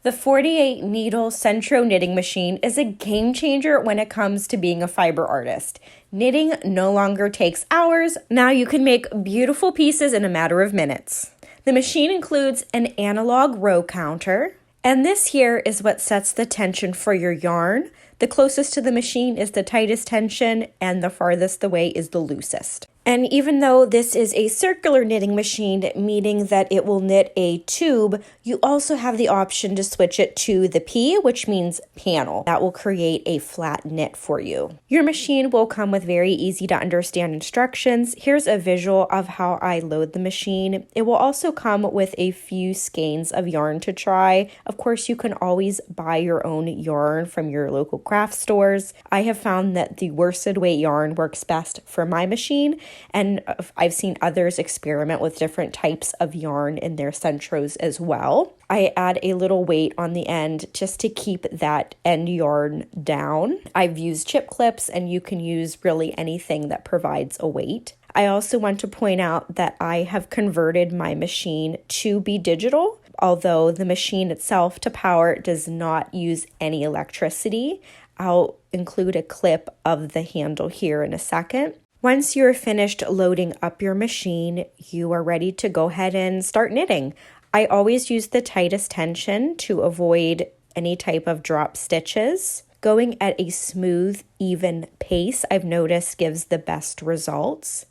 The 48 needle Centro knitting machine is a game changer when it comes to being a fiber artist. Knitting no longer takes hours. Now you can make beautiful pieces in a matter of minutes. The machine includes an analog row counter, and this here is what sets the tension for your yarn. The closest to the machine is the tightest tension, and the farthest away is the loosest. And even though this is a circular knitting machine, meaning that it will knit a tube, you also have the option to switch it to the P, which means panel. That will create a flat knit for you. Your machine will come with very easy to understand instructions. Here's a visual of how I load the machine. It will also come with a few skeins of yarn to try. Of course, you can always buy your own yarn from your local craft stores. I have found that the worsted weight yarn works best for my machine, and I've seen others experiment with different types of yarn in their centros as well. I add a little weight on the end just to keep that end yarn down. I've used chip clips, and you can use really anything that provides a weight. I also want to point out that I have converted my machine to be digital, although the machine itself to power does not use any electricity. I'll include a clip of the handle here in a second. Once you're finished loading up your machine, you are ready to go ahead and start knitting. I always use the tightest tension to avoid any type of drop stitches. Going at a smooth, even pace, I've noticed gives the best results.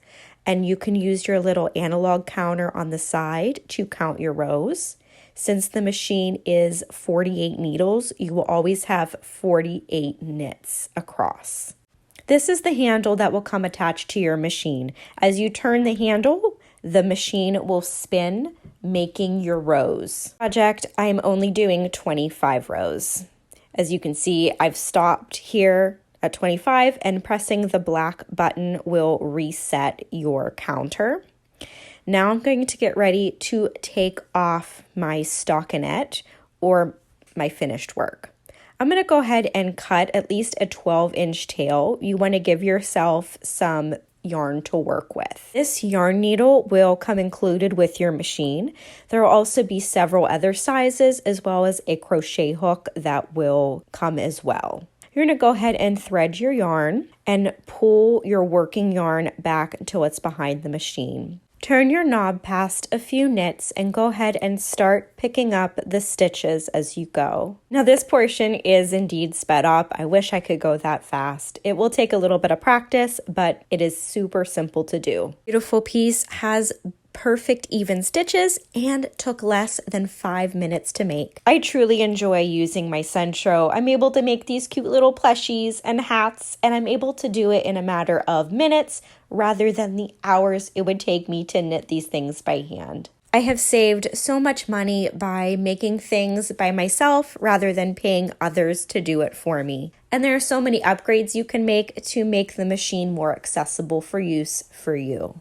And you can use your little analog counter on the side to count your rows. Since the machine is 48 needles, you will always have 48 knits across. This is the handle that will come attached to your machine. As you turn the handle, the machine will spin, making your rows. Project, I'm only doing 25 rows. As you can see, I've stopped here at 25, and pressing the black button will reset your counter. Now I'm going to get ready to take off my stockinette or my finished work. I'm going to go ahead and cut at least a 12-inch tail. You want to give yourself some yarn to work with. This yarn needle will come included with your machine. There will also be several other sizes, as well as a crochet hook that will come as well. You're going to go ahead and thread your yarn and pull your working yarn back until it's behind the machine. Turn your knob past a few knits and go ahead and start picking up the stitches as you go. Now this portion is indeed sped up. I wish I could go that fast. It will take a little bit of practice, but it is super simple to do. Beautiful piece has perfect even stitches and took less than 5 minutes to make. I truly enjoy using my Centro. I'm able to make these cute little plushies and hats, and I'm able to do it in a matter of minutes rather than the hours it would take me to knit these things by hand. I have saved so much money by making things by myself rather than paying others to do it for me. And there are so many upgrades you can make to make the machine more accessible for use for you.